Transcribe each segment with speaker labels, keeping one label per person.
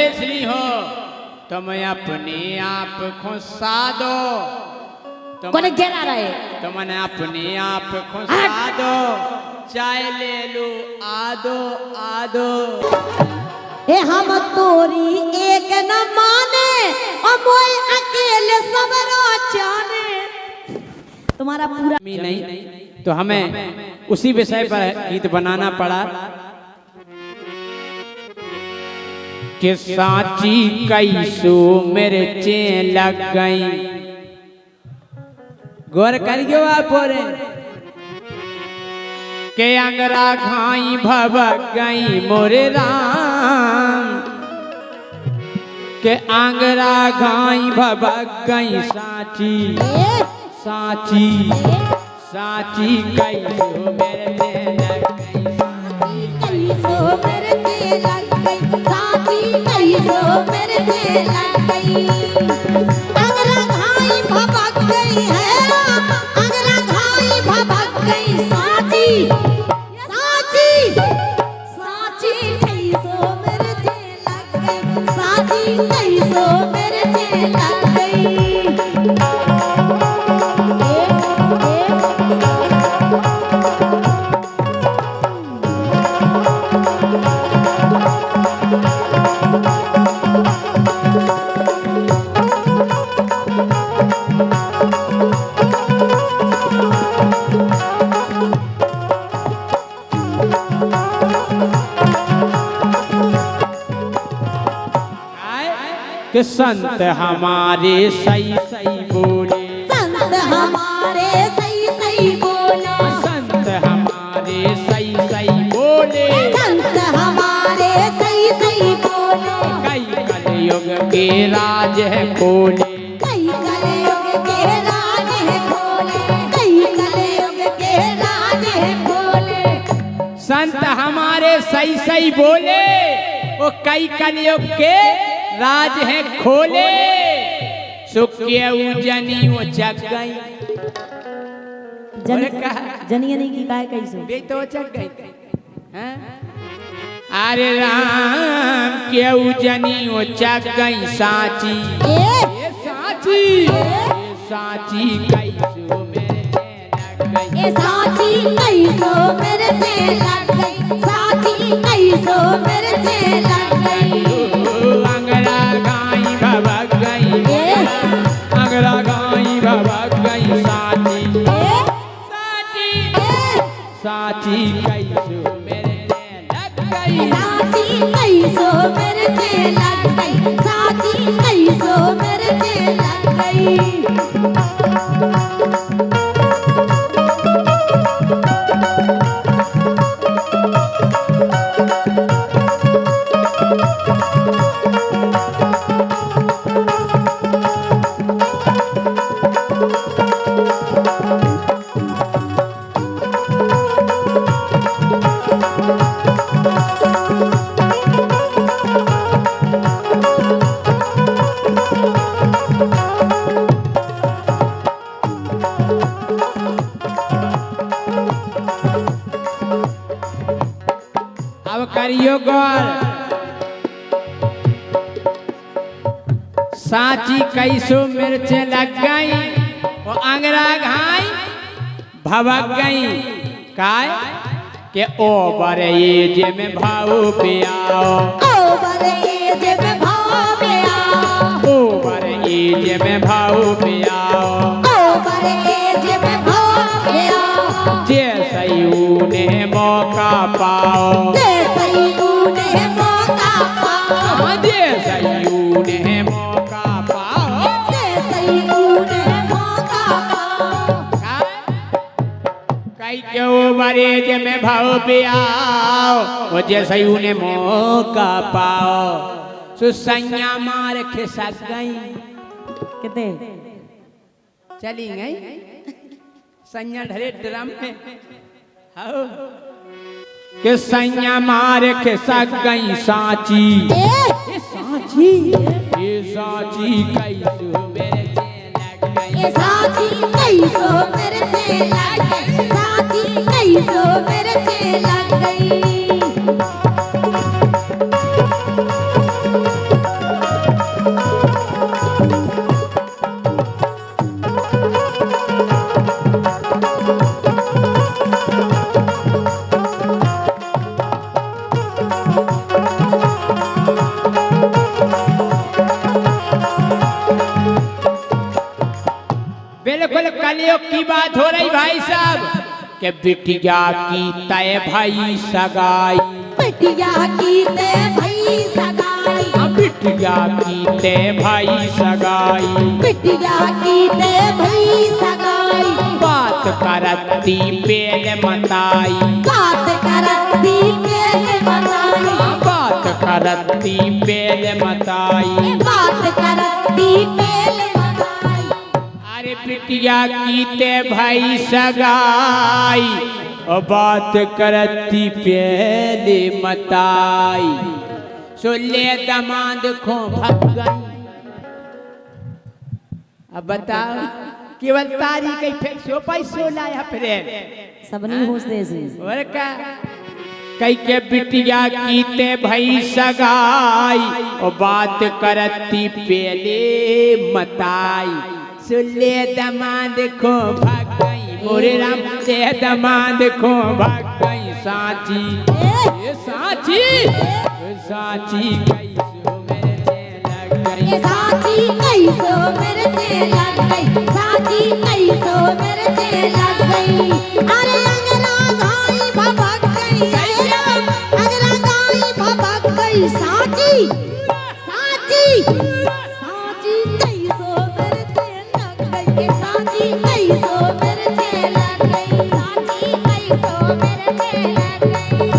Speaker 1: परदेसी हो तुम अपने आप खुशा दो,
Speaker 2: कौन गिरा रहे
Speaker 1: तुमने अपने आप खुशा दो, चाय ले लो आदो आदो।
Speaker 2: ए हम तोरी एक न माने और मोय अकेले सब जाने। तुम्हारा पूरा
Speaker 1: नहीं तो हमें उसी विषय पर गीत बनाना पड़ा कि साची कैसो मिर्चे लग गई। गौर करियो आप के अंगरा घाई भबक गई मोरे राम, के अंगरा घाई भबक गई साची साची साची कैसो मिर्चे लग गई,
Speaker 2: कैसो मिर्चे लग गई, साची कैसो मिर्चे लग गई। अंगरा घाई भबक गई है, अंगरा घाई भबक गई साची साची साची कैसो मिर्चे लग गई, साची कैसो मिर्चे लग गई।
Speaker 1: कि संत हमारे सही सही बोले,
Speaker 2: संत हमारे सही सही बोला,
Speaker 1: संत हमारे सही सही बोले,
Speaker 2: संत हमारे सही सही बोले।
Speaker 1: कई कलयुग के राज है खोले,
Speaker 2: कई कलयुग के राज है खोले, कई कलयुग के राज है खोले।
Speaker 1: संत हमारे सही सही बोले, वो कई कलयुग के राज है खोले। सुख्य उजनी वो चक गई,
Speaker 2: जनिया नहीं की काय कैसे
Speaker 1: तो चक गई। अरे राम के उजनी वो चक गई साची साची साची कैसो मिर्चे लग गई,
Speaker 2: साची कैसो मिर्चे लग गई, साची कैसो मिर्चे लग गई।
Speaker 1: अंगरा गाई भबक गई, अंगरा गाई भबक गई साची साची साची कैसो मिर्चे लग गई,
Speaker 2: साची कैसो मिर्चे लग गई, साची कैसो मिर्चे लग गई।
Speaker 1: अब करियो गौर, साची कैसो मिर्चे लग गई, वो अंगरा घाई भबक गई। काय के ओ बरे ये में भाव पे आओ,
Speaker 2: ओ बरे ये में भाव पे आओ,
Speaker 1: ओ बरे ये में भाव पे आओ,
Speaker 2: ओ बरे ये में भाव पे आओ।
Speaker 1: जैसे उने मौका पाओ,
Speaker 2: जैसे उने मौका पाओ,
Speaker 1: जैसे उने मौका पाओ,
Speaker 2: जैसे उने मौका पाओ।
Speaker 1: कई क्यों मरीज में भाव पे आओ, वो जैसे उन्हें मौका पाओ। सुसैया मार खिसक गई,
Speaker 2: कितने
Speaker 1: चली गई सैया ढरे ड्रम में, हाओ कि सैया मार खिसक गई साची साची, ये साची कैसो मिर्चे लग गई,
Speaker 2: ये साची कैसो मिर्चे लग गई, साची कैसो मिर्चे लग गई।
Speaker 1: बिल्कुल कलयुग की बात हो रही भाई साहब के बिटिया की तय भाई सगाई,
Speaker 2: बिटिया की ते भई सगाई,
Speaker 1: बिटिया की तय भाई सगाई,
Speaker 2: बिटिया की ते भई सगाई,
Speaker 1: बात करती पेल मताई,
Speaker 2: बात करती पेल मताई,
Speaker 1: बात करती पेल मताई,
Speaker 2: बात करती पेल मताई।
Speaker 1: अरे बिटिया की ते भाई सगाई और बात करती पेले मताई, सोले दमाद खो भग गई। अब बताओ केवल तारीख ही फिर सो पैसो लाया फिर
Speaker 2: सबनी होश दे से
Speaker 1: और का कई के बिटिया की ते भाई सगाई और बात करती पेले मताई, सुले दमाद खो भाग गई, मोरे राम से दमाद खो भाग गई। साची ये साची साची कैसो मेरे से लग गई,
Speaker 2: साची कैसो मेरे से लग गई, साची कैसो मेरे से लग गई। अरे अंगना गाई भभक गई, अंगना गाई भभक गई, साची साची साची कैसो मेरे से लग गई, साची कैसो मेरे से लग गई, साची कैसो मेरे से लग गई।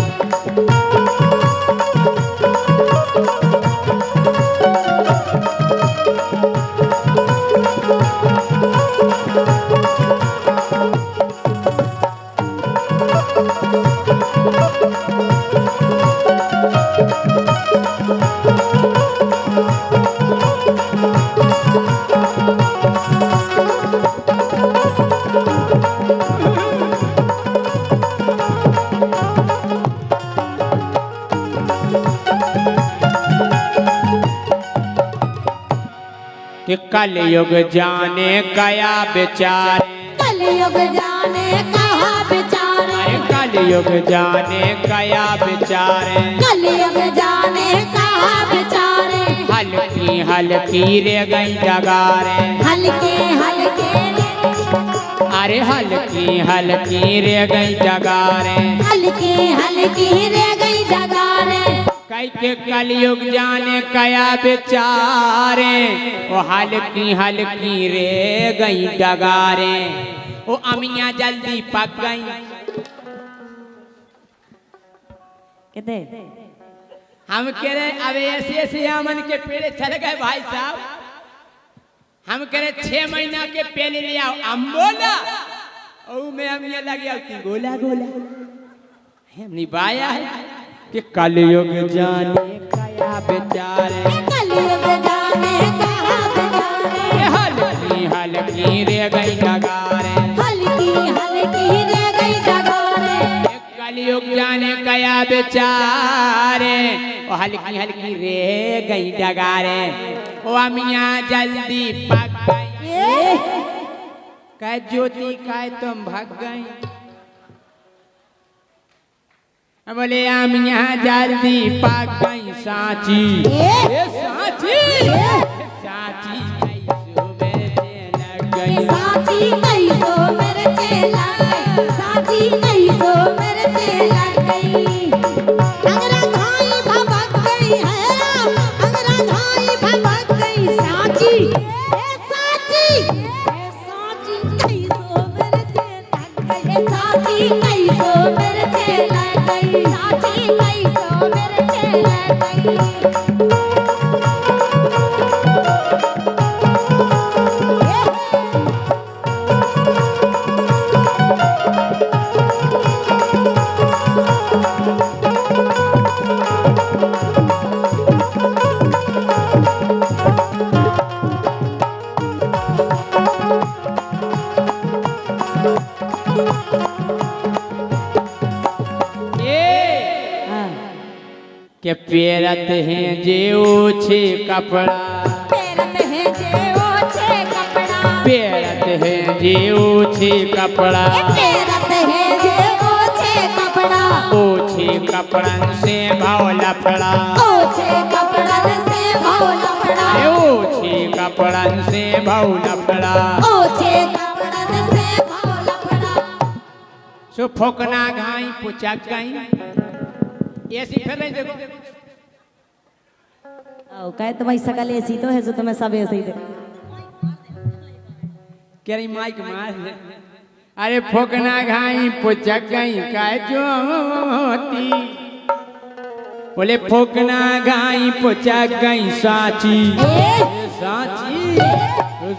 Speaker 1: कि कलयुग जाने कया बेचारे,
Speaker 2: कलयुग जाने कहा बेचारे,
Speaker 1: कलयुग जाने कया बेचारे,
Speaker 2: कलयुग जाने कहा बेचारे,
Speaker 1: हल्की हल्की रे गई डगारे,
Speaker 2: हल्के हल्के
Speaker 1: अरे हल्की हल्की रे गई डगारे,
Speaker 2: हल्की हल्की रे गई जगारे।
Speaker 1: कई के कलयुग जाने कया बेचारे, ओ हल्की हल्की रे गई डगारे, ओ अमिया जल्दी पक गई।
Speaker 2: कितने
Speaker 1: हम कह रहे अब ऐसे ऐसे आमन के पेड़ चल गए भाई साहब, हम कह रहे 6 महीना के पेड़ ले आओ अम्बोला और मैं अमिया लगे आती गोला गोला हमने बाया है कि कलयुग जाने कया बेचारे,
Speaker 2: कलयुग जाने कहा बेचारे,
Speaker 1: हल्की हल्की रे गई डगारे,
Speaker 2: हल्की हल्की रे गई जगारे।
Speaker 1: कलयुग जाने कया बेचारे, ओ हल्की हल्की रे गई डगारे, ओ अमिया जल्दी पक गई, कह ज्योति कह तुम भाग गई, बोले अमिया जल्दी पक गई। साची ये साची साची कैसो मेरे से लग गई,
Speaker 2: साची कैसो मेरे से लग गई, साची कैसो मेरे से लग गई। अंगना घाई भभक गई है, अंगना घाई भभक गई, साची ए साची ए साची कैसो मेरे से लग गई, साची कैसो मेरे से लग गई, साची कैसो मेरे से लग गई।
Speaker 1: के पेरत हैं जे ओछे कपड़ा,
Speaker 2: पेरत है जे ओछे कपड़ा,
Speaker 1: पेरत हैं जे ओछे कपड़ा,
Speaker 2: पेरत है जे ओछे कपड़ा,
Speaker 1: ओछे कपड़न से भाव लफड़ा,
Speaker 2: ओछे कपड़न से भाव लफड़ा,
Speaker 1: ओछे कपड़न से भाव लफड़ा,
Speaker 2: ओछे कपड़न
Speaker 1: फोकना घाई पुचक गई ऐसी फिर रही देखो
Speaker 2: आओ कहे तुम्हारी शकल ऐसी तो है जो तुम्हें सब ऐसे ही दे
Speaker 1: कह रही माइक मार अरे फोकना घाई पुचक गई काय ज्योति बोले फोकना घाई पुचक गई साची साची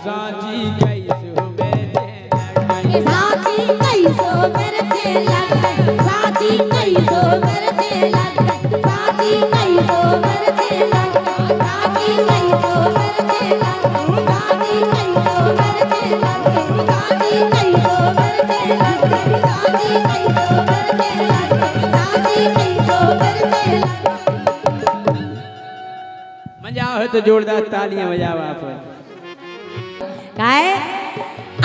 Speaker 1: साची कैसे हो मेरे
Speaker 2: साची कैसो मेरे चेला साची कैसो मेरे चेला साची कैसो मेरे चेला साची कैसो मेरे चेला साची कैसो मेरे चेला साची कैसो मेरे चेला साची कैसो मेरे चेला साची कैसो मेरे चेला
Speaker 1: मजा हो तो जोरदार तालियां बजाओ आप
Speaker 2: काय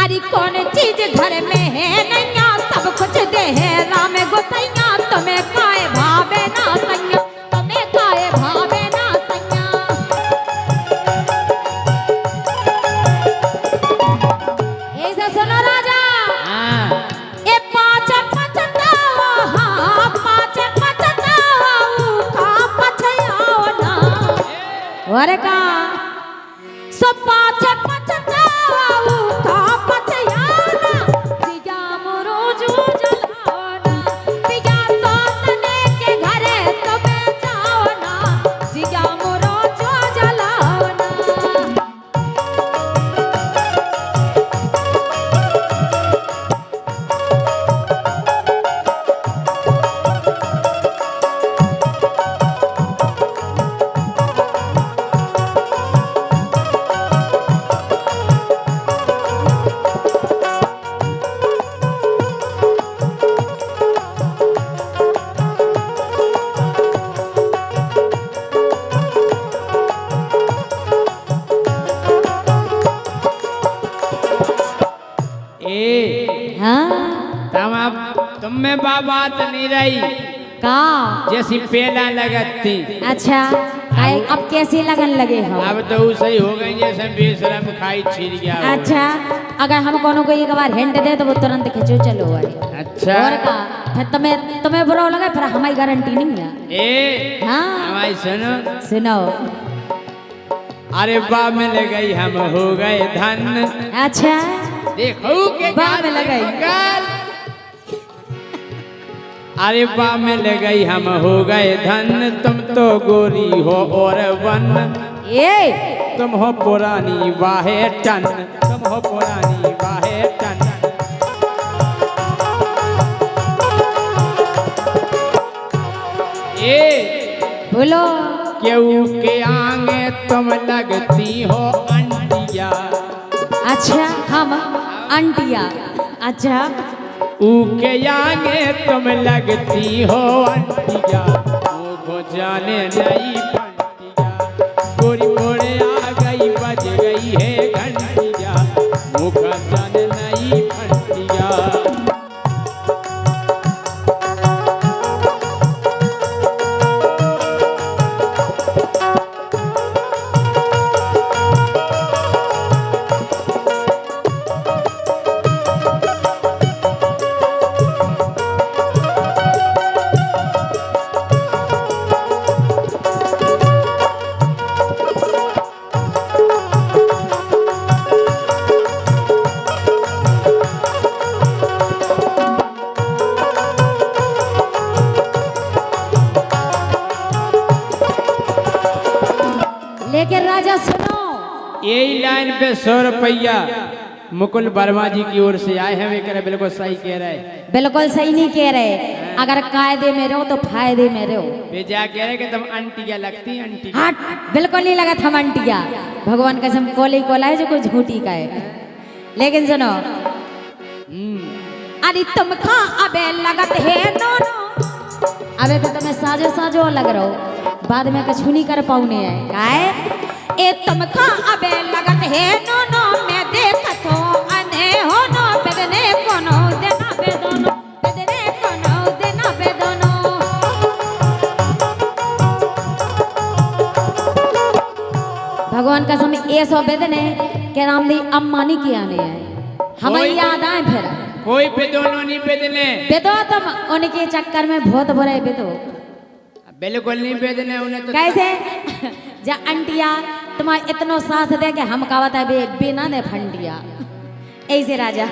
Speaker 2: अरे कौन चीज घर में है नैया सब कुछ दे है राम गोसैया तुम्हें खाए भावे ना सैया तुम्हें खाए भावे ना सैया ऐसे सुनो राजा ए पाँच पचतावा हाँ पाँच पचतावा का पछयाओ ना अरे का सो पाँच पचतावा का पछयाना जिया मोरो जो जलाना पिया सोतने के घरे तुम्हें जाओ ना जिया मोरो जो जलाना
Speaker 1: ए
Speaker 2: हाँ
Speaker 1: तुम में बात नहीं रही
Speaker 2: का
Speaker 1: जैसी पेला लगती
Speaker 2: अच्छा आए अब कैसी लगन लगे हो
Speaker 1: अब तो वो सही हो गई जैसे बेशरम खाई छिड़ गया हो।
Speaker 2: अच्छा अगर हम कोनो को एक बार हिंट दे तो वो तुरंत खींचो चलो आए
Speaker 1: अच्छा
Speaker 2: और का फिर तुम्हें बुरा लगे फिर हमारी गारंटी नहीं है
Speaker 1: ए
Speaker 2: हाँ
Speaker 1: हमारी सुनो
Speaker 2: सुनो
Speaker 1: अरे बा मिल गई हम हो गए धन
Speaker 2: अच्छा
Speaker 1: देखो के
Speaker 2: बा
Speaker 1: गाल
Speaker 2: मिल गई।
Speaker 1: देखो गाल। अरे बा मिल गई हम हो गए धन तुम तो गोरी हो और वन
Speaker 2: ए
Speaker 1: तुम हो पुरानी वाहे टन तुम हो पुरानी वाहे टन ए
Speaker 2: बोलो
Speaker 1: क्यों के आगे तुम लगती हो अंटिया
Speaker 2: अच्छा हम अंटिया अच्छा
Speaker 1: ऊके आगे तुम लगती हो अंटिया वो को जाने नहीं फंटिया गोरी मोड़े आ गई बज गई है घंटिया वो का जाने नहीं फंटिया
Speaker 2: लेकिन राजा सुनो
Speaker 1: यही लाइन पे 100 रुपया मुकुल वर्मा जी की ओर से आए हैं वे कह रहे बिल्कुल सही कह रहे
Speaker 2: बिल्कुल सही नहीं कह रहे अगर कायदे में रहो तो फायदे में रहो
Speaker 1: वे जा कह रहे कि तुम अंटिया लगती अंटिया
Speaker 2: हट बिल्कुल नहीं लगा था मंटिया भगवान कसम कोले कोला है जो कोई झूठी का है लेकिन सुनो अरे तुम खा अबे लगत है नो अबे तो तुम्हें साजो साजो लग रहा हो बाद में कुछ नहीं कर पाऊने है काय ए तुम खा अबे लगत है नो मैं देखत हो अने हो नो बेदने कोनो देना बेदनो बेदने कोनो देना बेदनो भगवान कसम ये सौ बेदने के रामदी अम्मानी की आने है हमें याद आए फिर
Speaker 1: कोई पे दोनों नहीं बेदने
Speaker 2: बेदो तुम उनके चक्कर में बहुत बुरे बेदो।
Speaker 1: बिल्कुल नहीं बेदने उन्हें तो
Speaker 2: कैसे जा अंटिया तुम्हारे इतनो साथ दे के हम कहता बे बिना ने फंडिया ऐसे राजा।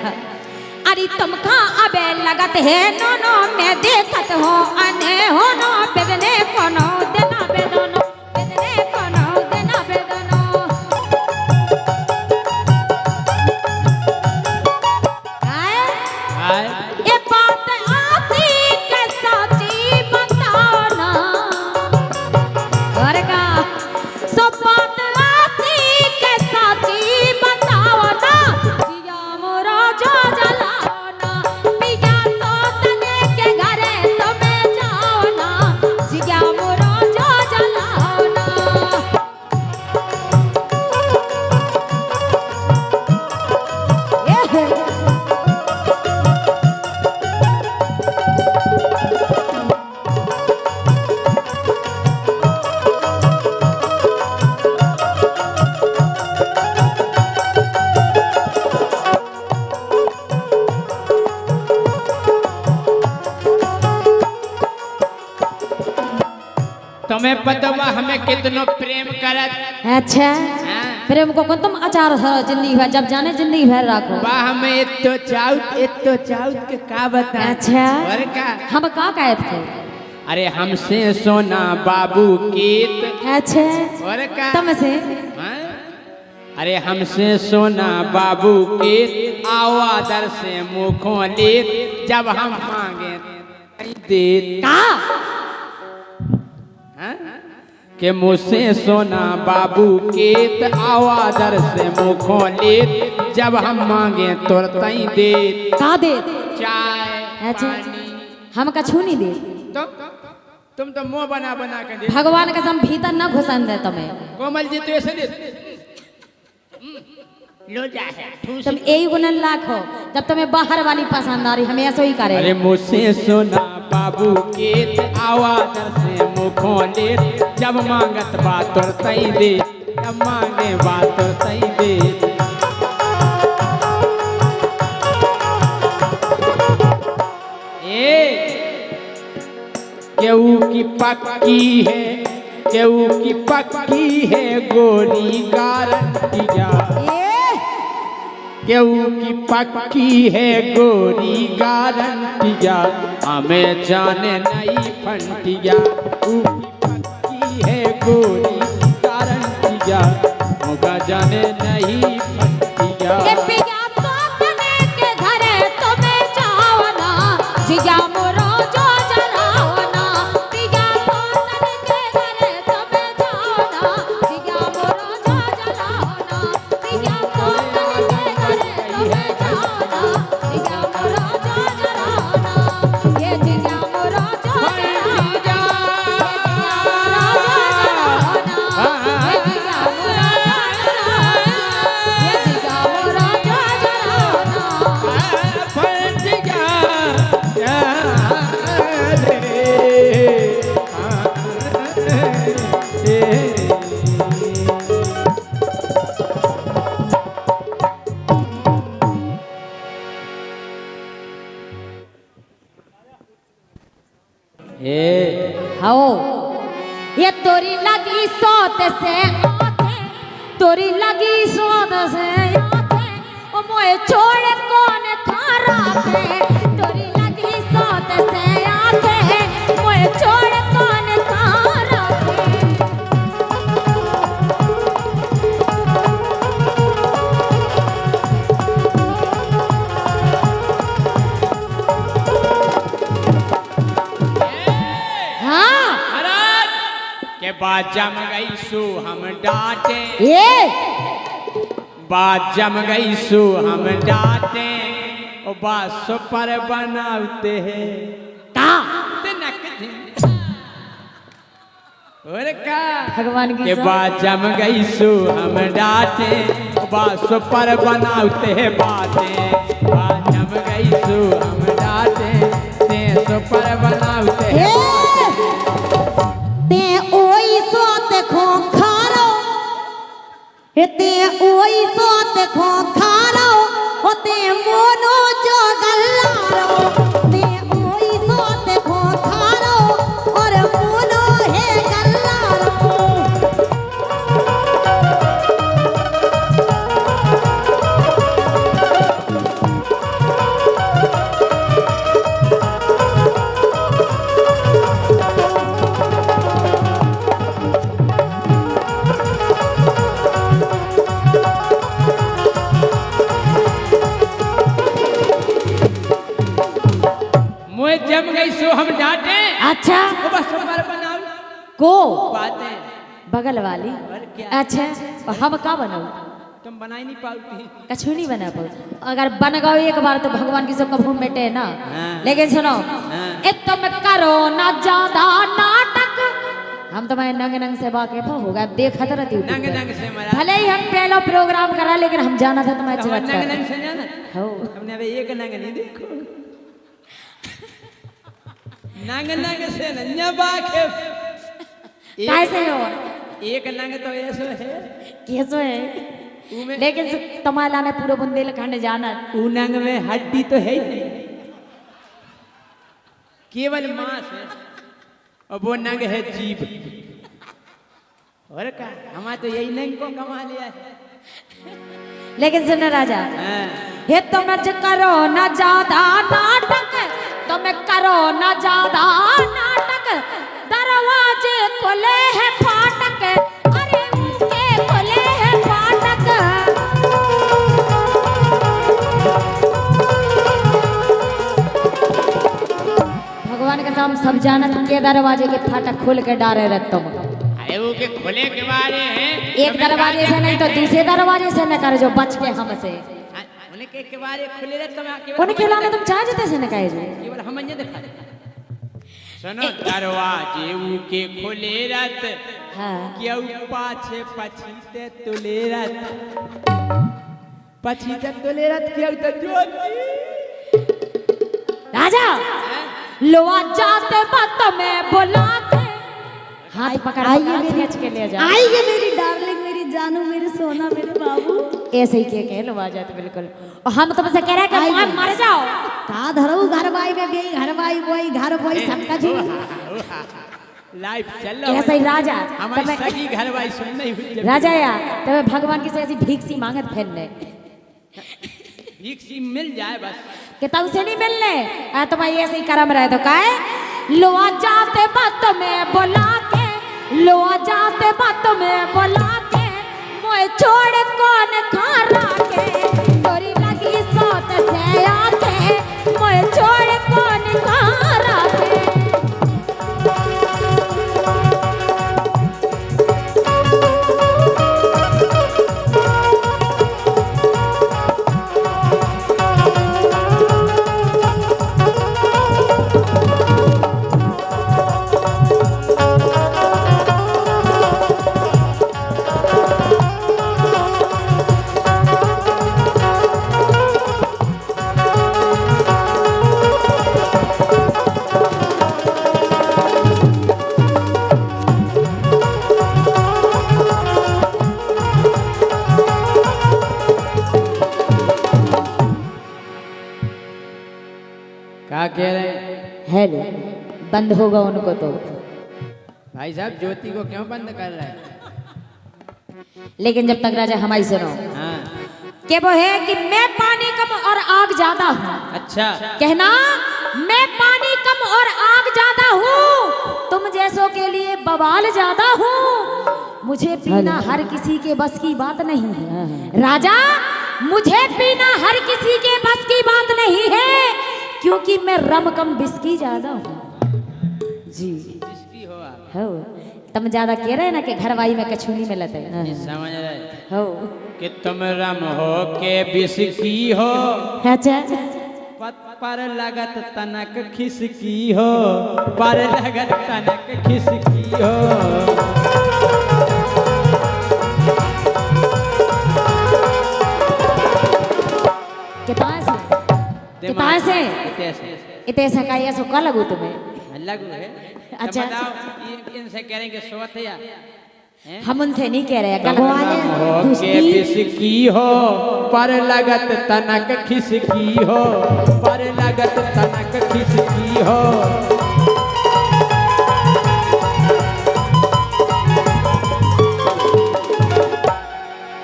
Speaker 2: अरे तुमका अबे लगत है नो नो मैं देखत हो अने हो नो बेदने कोनो देना बेदनो बेदने कोनो देना बेदनो।
Speaker 1: हाय
Speaker 2: ये बात आती के सच्ची बताओ ना घर का सब बात आती के सच्ची बताओ ना जिया मोरा जो जलाओ ना पिया तो तने के घरे तुम्हें जाओ ना जिया मोरा जो जलाओ ना।
Speaker 1: तुम्हें पता बा हमें कितनो प्रेम करत।
Speaker 2: अच्छा
Speaker 1: हाँ?
Speaker 2: फिर हमको कौन तुम अचार हो जिंदगी भर जब जाने जिंदगी भर रखो।
Speaker 1: बा हमें इतो चाउत के का बता।
Speaker 2: अच्छा
Speaker 1: और का
Speaker 2: हम का कहत थे।
Speaker 1: अरे हमसे सोना बाबू कीत
Speaker 2: अच्छा
Speaker 1: और का
Speaker 2: तुमसे
Speaker 1: हाँ? अरे हमसे सोना बाबू कीत आवा दर से मुखों लेत जब हम मांगे दे
Speaker 2: का
Speaker 1: हाँ? के मुझसे सोना बाबू केत आवादर से मुखों लेत जब हम मांगे तुरतई दे
Speaker 2: का दे
Speaker 1: चाय
Speaker 2: अच्छा
Speaker 1: पानी।
Speaker 2: हम का छूनी दे
Speaker 1: तो तुम तो मुंह बना बना के दे।
Speaker 2: भगवान का सम भीतर न घुसन दे तुम्हें।
Speaker 1: कोमल जी तो ऐसे दे लो जा है ठूस।
Speaker 2: तुम यही गुणन लाखो जब तुम्हें बाहर वाली पसंद आ रही हमें ऐसा ही करे।
Speaker 1: अरे मुझसे सोना बाबू केत आवादर से मुखों लेत जब मांगत बात तुरतई दे जब मांगे बात तुरतई दे। केहू की पक्की है केहू की पक्की है गोरी गारंटिया केहू की पक्की है गोरी गारंटिया हमें जाने नहीं फंटिया ऊ की पक्की है गोरी गारंटिया होगा जाने नहीं फंटिया।
Speaker 2: ये पिया तो तने के घरे तुम्हें जाओ ना जिया मोरो जो जलाओ ना पिया तो तने के घरे तुम्हें जाओ ना जिया मोरो जो जलाओ ना पिया तो तने के घरे तुम्हें जाओ ना जिया मोरो जो जलाओ ना ये जिया मोरो जो जलाओ ना ये जिया मोरो ये जिया मोरो जो जलाओ ना। आओ ये तोरी लगी सोत से आंखें तोरी लगी सोत से आंखें ओ मोए छोड़ कौन खा रखे तोरी लगी सोत से आंखें मोए छोड़ कौन खा रखे। हाँ
Speaker 1: के बाद जम गई सु हम डांटे
Speaker 2: ये
Speaker 1: बात जम गई सु हम डांटे और बात सो पर बनाते हैं
Speaker 2: का
Speaker 1: और का
Speaker 2: भगवान की
Speaker 1: के
Speaker 2: सौ-
Speaker 1: बात जम गई सु हम डांटे बात सो पर बनाते हैं बातें बात जम गई सु हम डांटे ते सो पर बनाते हैं
Speaker 2: ते ओई सोत खो खारो ते ओई सोत खो खारो ते मोनो जोगल अच्छा
Speaker 1: वो बस पर बनाओ
Speaker 2: को
Speaker 1: बातें
Speaker 2: बगल वाली
Speaker 1: और क्या
Speaker 2: अच्छा और हम का बनाऊ
Speaker 1: तुम बना ही नहीं पाओगी
Speaker 2: कछु नहीं बना पाऊ अगर बन गओ एक बार तो भगवान की सब कभू मिटे ना
Speaker 1: हाँ।
Speaker 2: लेकिन सुनो
Speaker 1: हाँ।
Speaker 2: तुम करो ना ज्यादा नाटक हम तो मैं नंग नंग से वाकिफ हो गए देखत रहती हूँ
Speaker 1: नंग नंग से मरा
Speaker 2: भले ही हम पहला प्रोग्राम करा लेकिन हम जाना था तुम्हारे
Speaker 1: नंग
Speaker 2: चलत
Speaker 1: नंग से जाना
Speaker 2: हो
Speaker 1: हमने अभी एक नंग नहीं देखो नंग नंग से नन्या बाके
Speaker 2: कैसे हो
Speaker 1: एक नंग तो ऐसे है
Speaker 2: कैसे है
Speaker 1: उमे
Speaker 2: लेकिन तमाला ने पूरा बुंदेलखंड जाना
Speaker 1: ऊ नंग में हड्डी तो है ही नहीं केवल मांस है और वो नंग है जीभ और क्या हमारा तो यही नंग को कमा लिया है
Speaker 2: लेकिन सुनो राजा
Speaker 1: हाँ।
Speaker 2: ये तुम करो ना ज्यादा नाटक तुम करो ना ज्यादा नाटक दरवाजे खुले हैं फाटक अरे उनके खुले हैं फाटक भगवान के सामने सब जानत के दरवाजे के फाटक खोल के डारे रह तुम
Speaker 1: अरे वो के खुले के बारे हैं
Speaker 2: एक दरवाजे से नहीं तो दूसरे दरवाजे से न कर जो बच के हमसे
Speaker 1: उनके के बारे खुले रहते मैं केवल
Speaker 2: उनके लाने तुम चाह जते से न कहे जो
Speaker 1: केवल हम ये दिखा सुनो दरवाजे उनके खुले रहते
Speaker 2: हाँ
Speaker 1: क्यों पाछे पछीते तुले रहते पछीते तुले रहते क्यों तो ज्योति
Speaker 2: राजा लोआ जाते बात में बुला के हाथ पकड़
Speaker 3: आइए
Speaker 2: पकड़ खींच के ले जा
Speaker 3: आइए मेरी डार्लिंग मेरी जानू मेरे सोना मेरे बाबू
Speaker 2: ऐसे ही के लोआ जाते बिल्कुल और हम तुमसे कह रहे हैं कि मर जाओ
Speaker 3: का धरऊ घर बाई में गई घर बाई बोई घर बोई सब कछु
Speaker 1: लाइफ चल रहा
Speaker 2: ऐसे ही राजा
Speaker 1: हमारी
Speaker 2: तब
Speaker 1: सगी घर वाली सुन नहीं हुई
Speaker 2: राजा या तब भगवान की से ऐसी भीख सी मांगत फिरने
Speaker 1: भीख सी मिल जाए बस
Speaker 2: कि तब से नहीं मिलने तुम ऐसे ही करम रहे तो काहे लोआ जाते बात में बुला के लोआ जाते बात में बुला के मोए छोड़ कौन खारा के तोरी लगी सोत से आके मोए छोड़ कौन खारा के
Speaker 1: क्या कह रहे हैं
Speaker 2: हेलो बंद होगा उनको तो
Speaker 1: भाई साहब ज्योति को क्यों बंद कर रहे हैं
Speaker 2: लेकिन जब तक राजा हमारी सुनो
Speaker 1: हाँ
Speaker 2: कि वो है कि मैं पानी कम और आग ज्यादा हूँ
Speaker 1: अच्छा
Speaker 2: कहना मैं पानी कम और आग ज्यादा हूँ तुम जैसों के लिए बवाल ज्यादा हूँ मुझे पीना हर किसी के बस की बात नहीं है राजा मुझे पीना हर किसी के बस की बात नहीं है क्योंकि मैं रम कम बिस्की ज्यादा हूँ जी
Speaker 1: जिसकी हो आप
Speaker 2: हो तुम ज्यादा कह रहे ना कि घरवाई में कछूनी में लते
Speaker 1: समझ रहे
Speaker 2: हो
Speaker 1: कि तुम रम हो के बिस्की हो
Speaker 2: अच्छा
Speaker 1: पर लगत तनक खिसकी हो पर लगत तनक खिसकी हो
Speaker 2: कितना से इतने से का ये सो का लगू तुम्हें
Speaker 1: लगू है
Speaker 2: अच्छा।
Speaker 1: तो बताओ इनसे करेंगे सोत या
Speaker 2: हम उनसे नहीं कह रहे
Speaker 1: तुम रम हो के बिस्की हो पर लगत तनक खिसकी हो पर लगत तनक खिसकी हो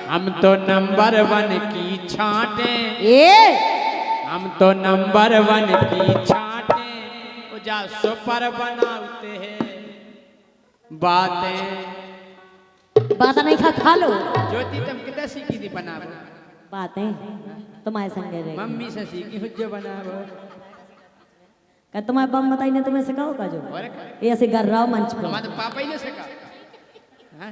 Speaker 1: हम तो नंबर 1 की छांटे हम तो नंबर 1 की छांटे उजा सुपर बनाते हैं बातें
Speaker 2: बात नहीं खा लो
Speaker 1: ज्योति तुम कितना सीखी थी बनावो
Speaker 3: बातें तुम्हारे संग रहे
Speaker 1: मम्मी से सीखी हुज्जे बनावो
Speaker 3: क्या तुम्हारे बम बताई ने तुम्हें सिखाओ का जो
Speaker 1: और
Speaker 3: ये ऐसे कर रहा हो मंच पे
Speaker 1: हमारे पापा ही ने सिखा हाँ?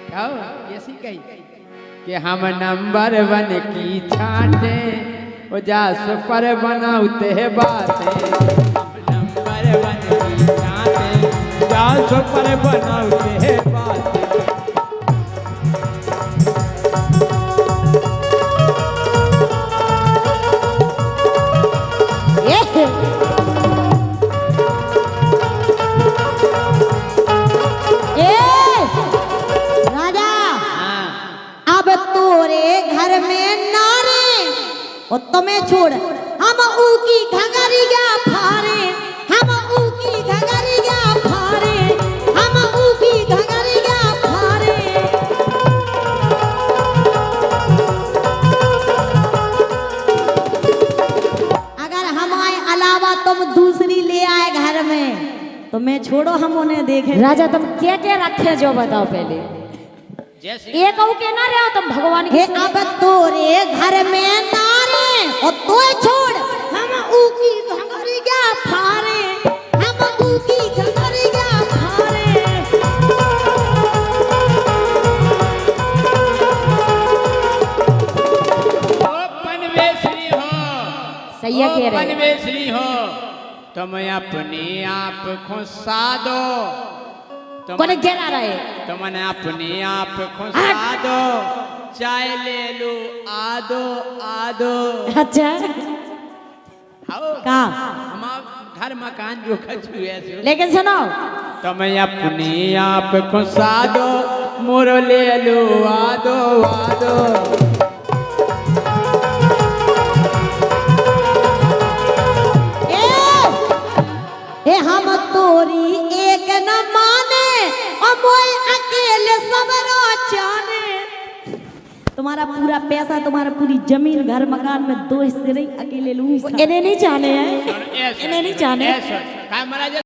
Speaker 1: क्या हो? ये सिखाई कि हम नंबर 1 की छाटे ओ जास पर बनाते हैं बातें हम नंबर 1 की छाटे जास पर बनाते हैं बातें
Speaker 3: राजा
Speaker 1: हाँ
Speaker 3: अब तोरे घर में नारे और तुम्हें छोड़ हम ऊकी घंगरिया फारे हम ऊकी घंगरिया फारे हम ऊकी घंगरिया फारे अगर हमारे अलावा तुम दूसरी ले आए घर में तो मैं छोड़ो हम उन्हें देखें
Speaker 2: राजा तुम क्या क्या रखे जो बताओ पहले
Speaker 1: जैसे
Speaker 2: एक कहू के ना रहे हो तुम भगवान
Speaker 3: हे
Speaker 2: की
Speaker 3: अब तोरे घर में नारे और तो छोड़ हम ऊकी घंगरिया फारे हम ऊकी घंगरिया फारे
Speaker 1: ओ पनवेसरी हो
Speaker 2: सही है
Speaker 1: ओ
Speaker 2: कह रहे
Speaker 1: पनवेसरी हो तुम अपने आप खुशा दो
Speaker 2: कोने घेरा रहे
Speaker 1: तुमने अपने आप खुशा दो चाय ले लो आदो आदो
Speaker 2: अच्छा
Speaker 1: आओ
Speaker 3: का
Speaker 1: हम घर मकान जो खचुए सो
Speaker 2: लेकिन सुनो
Speaker 1: तुम अपने आप खुशा दो मोर ले लो आदो आदो
Speaker 3: हे हम तोरी एक न माने और मोय अकेले सबरो जाने तुम्हारा पूरा पैसा तुम्हारा पूरी जमीन घर मकान में 2 हिस्से नहीं अकेले लूंगी
Speaker 2: इन्हें नहीं जाने हैं इन्हें नहीं जाने
Speaker 1: ऐसा काय महाराज